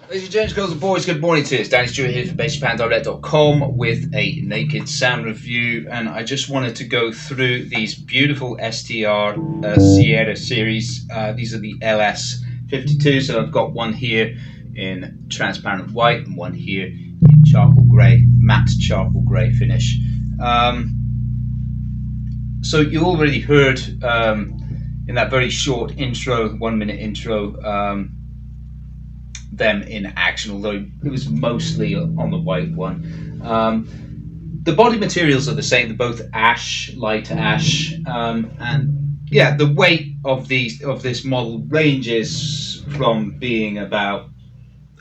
Ladies and gents, girls and boys, good morning to you. It's Danny Stewart here from BassJapanDirect.com with a naked sound review, and I just wanted to go through these beautiful STR Sierra series. These are the LS52s, so I've got one here in transparent white and one here in charcoal grey, matte charcoal grey finish. So you already heard in that very short intro, 1 minute intro, them in action, although it was mostly on the white one. The body materials are the same, they're both ash, light ash, and yeah, the weight of this model ranges from being around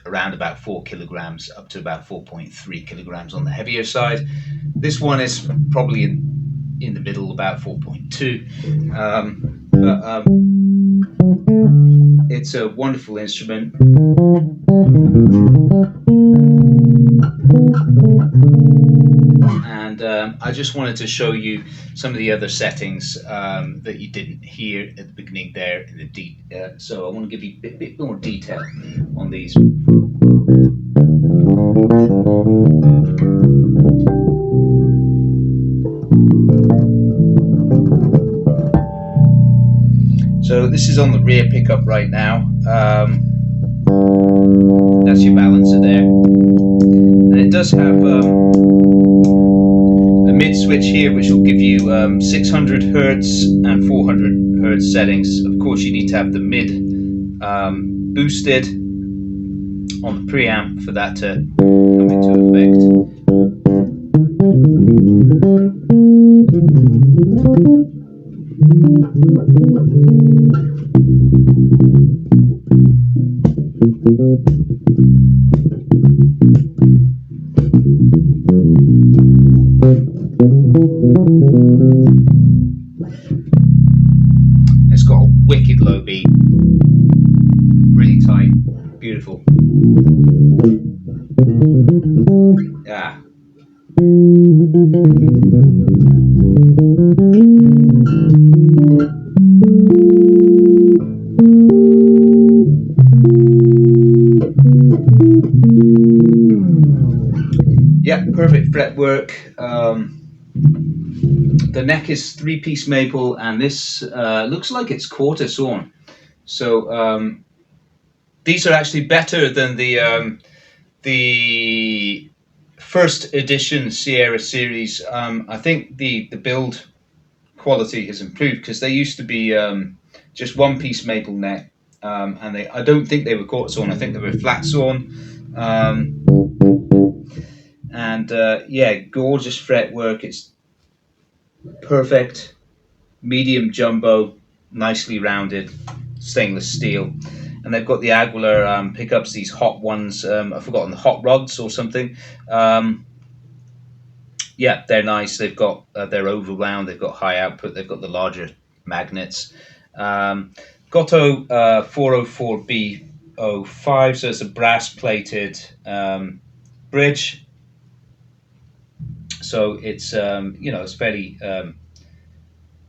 about 4 kilograms up to about 4.3 kilograms on the heavier side. This one is probably in the middle, about 4.2. It's a wonderful instrument. And I just wanted to show you some of the other settings that you didn't hear at the beginning there in the so I want to give you a bit more detail on these. So this is on the rear pickup right now. That's your balancer there, and it does have a mid switch here, which will give you 600 Hertz and 400 Hertz settings. Of course, you need to have the mid boosted on the preamp for that to come into effect. It's got a wicked low beat, really tight, beautiful. Yeah. Yeah, perfect fretwork. The neck is 3-piece maple, and this looks like it's quarter sawn. So these are actually better than the first edition Sierra series. I think the build quality has improved, because they used to be just 1-piece maple neck, and I don't think they were quarter sawn. I think they were flat sawn. Yeah, gorgeous fretwork. It's perfect, medium jumbo, nicely rounded stainless steel, and they've got the Aguilar pickups, these hot ones. I've forgotten, the hot rods or something. Yeah, they're nice. They've got they're oval round. They've got high output. They've got the larger magnets. Goto 404B05, so it's a brass plated bridge. So it's you know, it's fairly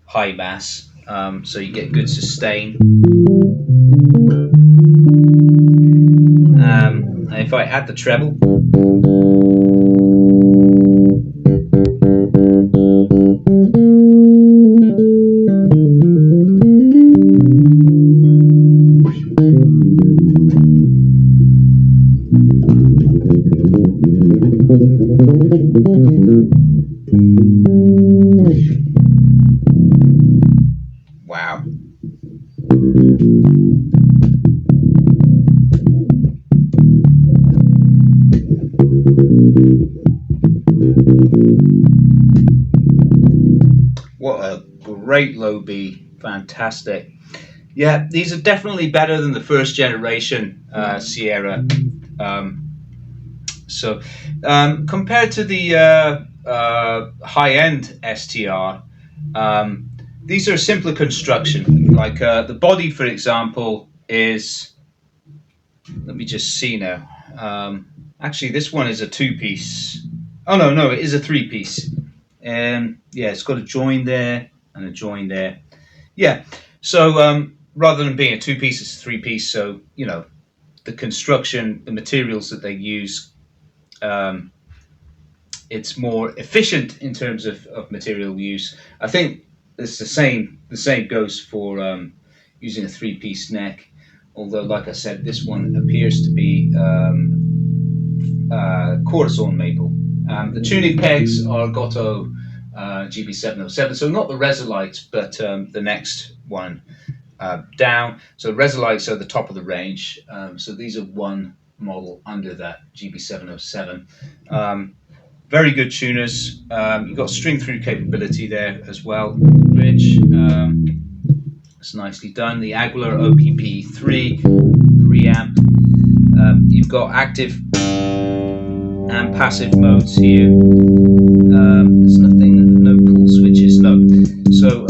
high mass, so you get good sustain. And if I add the treble, wow. What a great low B, fantastic. Yeah, these are definitely better than the first generation Sierra So compared to the High End STR, these are a simpler construction. Like the body, for example, is, let me just see now. Actually, this one is a 2-piece. Oh no, it is a 3-piece. Yeah, it's got a join there and a join there. Yeah, so rather than being a 2-piece, it's a 3-piece. So you know, the construction, the materials that they use, it's more efficient in terms of material use. I think it's the same. The same goes for using a 3-piece neck. Although, like I said, this one appears to be quarter sawn maple. The tuning pegs are Goto GB707, so not the Resolites, but the next one down. So Resolites are the top of the range. So these are one model under that GB707. Very good tuners. You've got string through capability there as well. Bridge. It's nicely done. The Aguilar OPP3 preamp. You've got active and passive modes here. There's nothing, no pull switches, no. So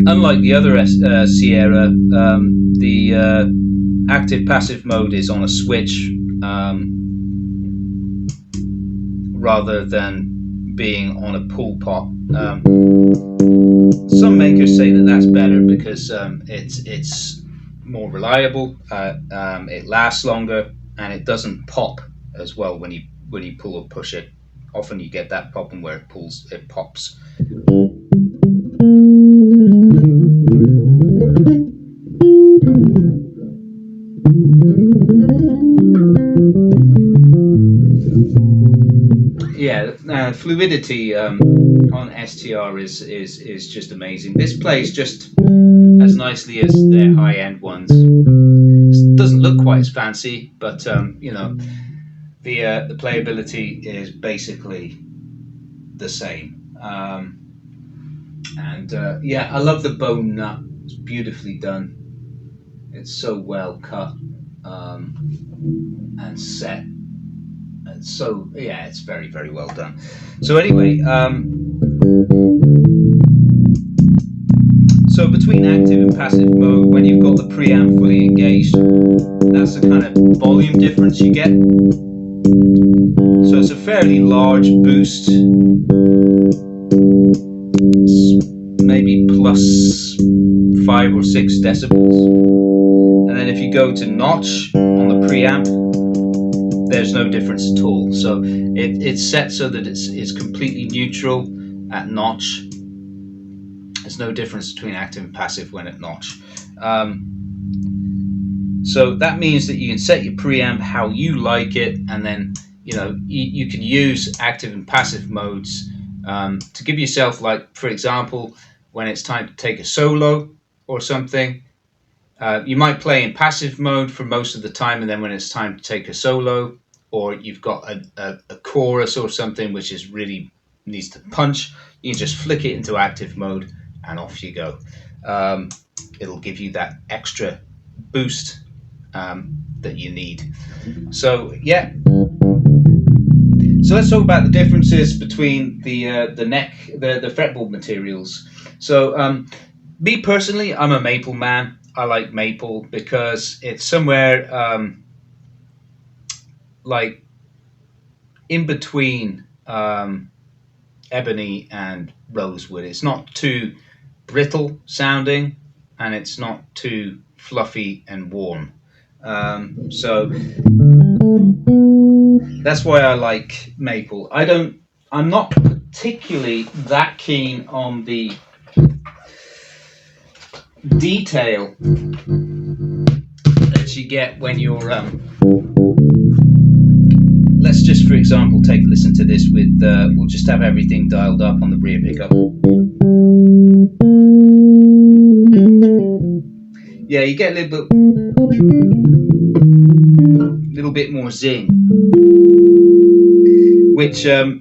unlike the other Sierra, the active passive mode is on a switch rather than being on a pull pot. Some makers say that that's better because it's more reliable, it lasts longer, and it doesn't pop as well when you pull or push it. Often you get that problem where it pops. Yeah, fluidity on STR is just amazing. This plays just as nicely as their high-end ones. It doesn't look quite as fancy, but you know, the playability is basically the same. Yeah, I love the bone nut. It's beautifully done. It's so well cut and set. And so yeah, it's very, very well done. So anyway, so between active and passive mode, when you've got the preamp fully engaged, that's the kind of volume difference you get. So it's a fairly large boost, maybe plus 5 or 6 decibels. And then if you go to notch on the preamp, there's no difference at all. So it's set so that it's completely neutral at notch. There's no difference between active and passive when at notch. So that means that you can set your preamp how you like it, and then you know you can use active and passive modes to give yourself, like for example, when it's time to take a solo or something. You might play in passive mode for most of the time, and then when it's time to take a solo, or you've got a chorus or something which is really needs to punch, you can just flick it into active mode and off you go. It'll give you that extra boost that you need. So yeah. So let's talk about the differences between the neck, the fretboard materials. So me personally, I'm a maple man. I like maple because it's somewhere like in between ebony and rosewood. It's not too brittle sounding, and it's not too fluffy and warm. So that's why I like maple. I'm not particularly that keen on the detail that you get when you're let's just, for example, take a listen to this with we'll just have everything dialed up on the rear pickup. Yeah, you get a little bit more zing, which for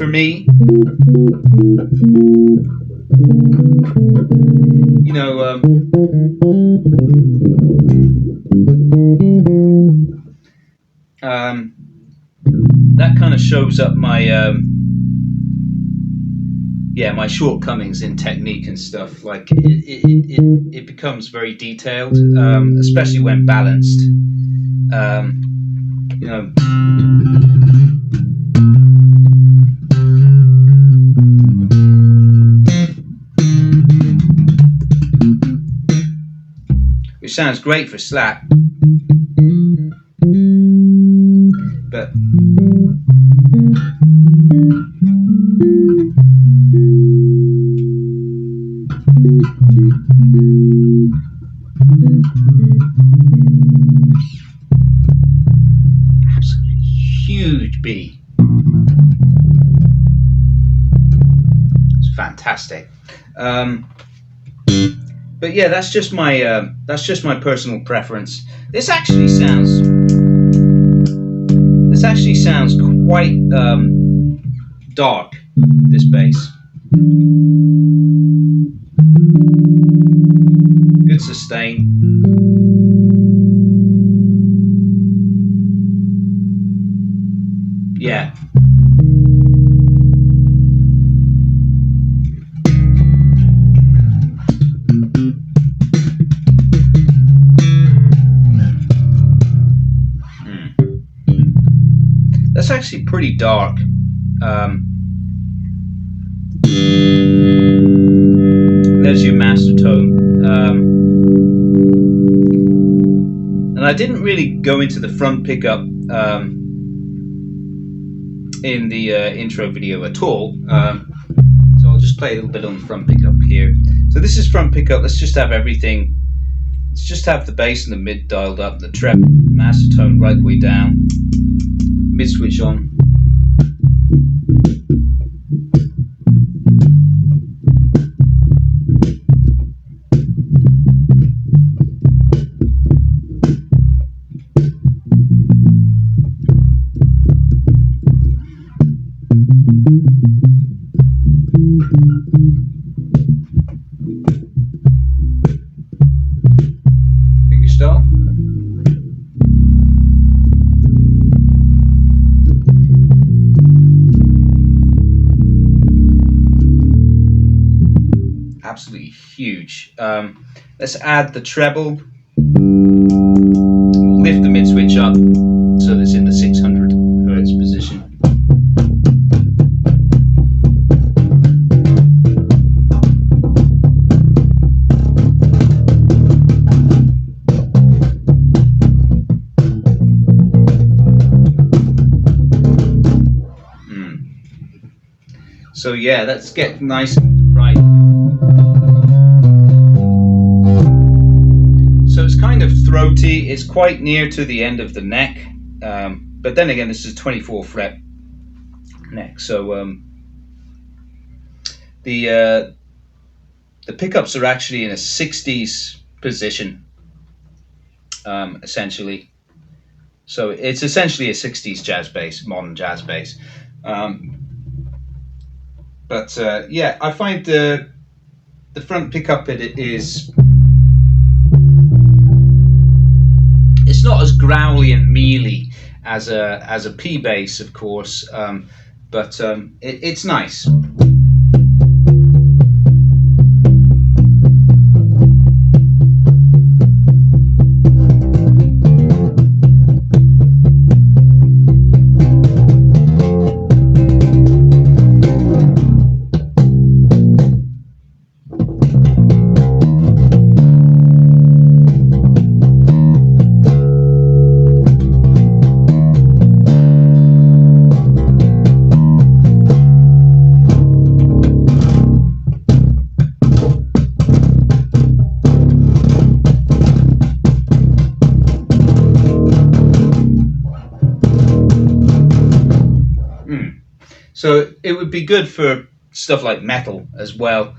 me, you know, kind of shows up my yeah, my shortcomings in technique and stuff. Like it becomes very detailed, especially when balanced. You know, which sounds great for slap, but absolutely huge B. It's fantastic. But yeah, that's just my personal preference. This actually sounds quite dark, this bass. Good sustain. Yeah. That's actually pretty dark. There's your master tone. And I didn't really go into the front pickup in the intro video at all. So I'll just play a little bit on the front pickup here. So this is front pickup. Let's just have everything. Let's just have the bass and the mid dialed up, the treble, master tone right the way down. Mid switch on. Fingerstyle. Absolutely huge. Let's add the treble. We'll lift the mid switch up so that it's in the 600 hertz position. So yeah, let's get nice and bright. So it's kind of throaty, it's quite near to the end of the neck, but then again this is a 24 fret neck, so the pickups are actually in a 60s position, essentially. So it's essentially a 60s jazz bass, modern jazz bass. But yeah, I find the front pickup it's not as growly and mealy as a P bass, of course, but it's nice. So it would be good for stuff like metal as well.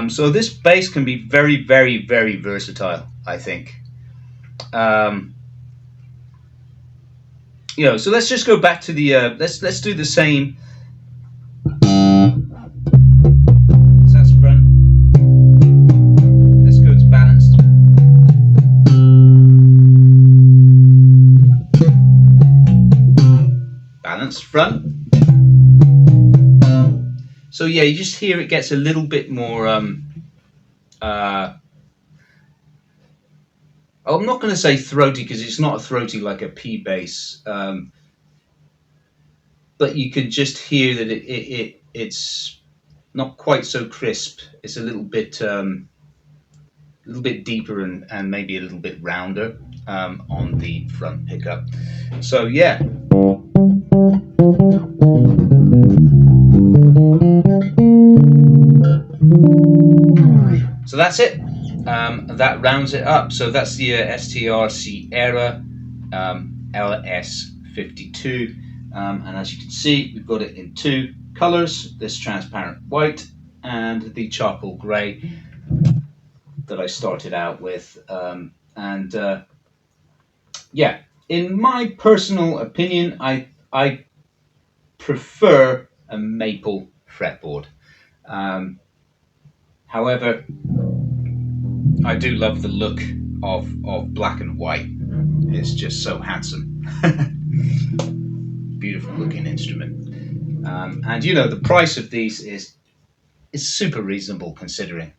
So this bass can be very, very, very versatile, I think. You know, so let's just go back to the let's do the same. So that's front. Let's go to balanced. Balanced front. So yeah, you just hear it gets a little bit more. I'm not going to say throaty because it's not a throaty like a P bass, but you can just hear that it's not quite so crisp. It's a little bit deeper and maybe a little bit rounder on the front pickup. So yeah. So that's it. That rounds it up. So that's the STR Sierra LS52. And as you can see, we've got it in two colors, this transparent white and the charcoal gray that I started out with. Yeah, in my personal opinion, I prefer a maple fretboard. However, I do love the look of black and white. It's just so handsome. Beautiful looking instrument. And you know, the price of these is super reasonable considering.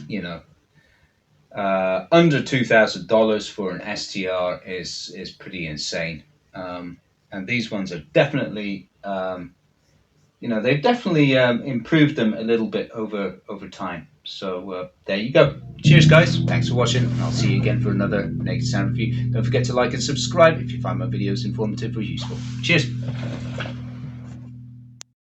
You know, under $2,000 for an STR is pretty insane. And these ones are definitely, you know, they've definitely improved them a little bit over time. So there you go. Cheers, guys. Thanks for watching. I'll see you again for another Naked Sound review. Don't forget to like and subscribe if you find my videos informative or useful. Cheers.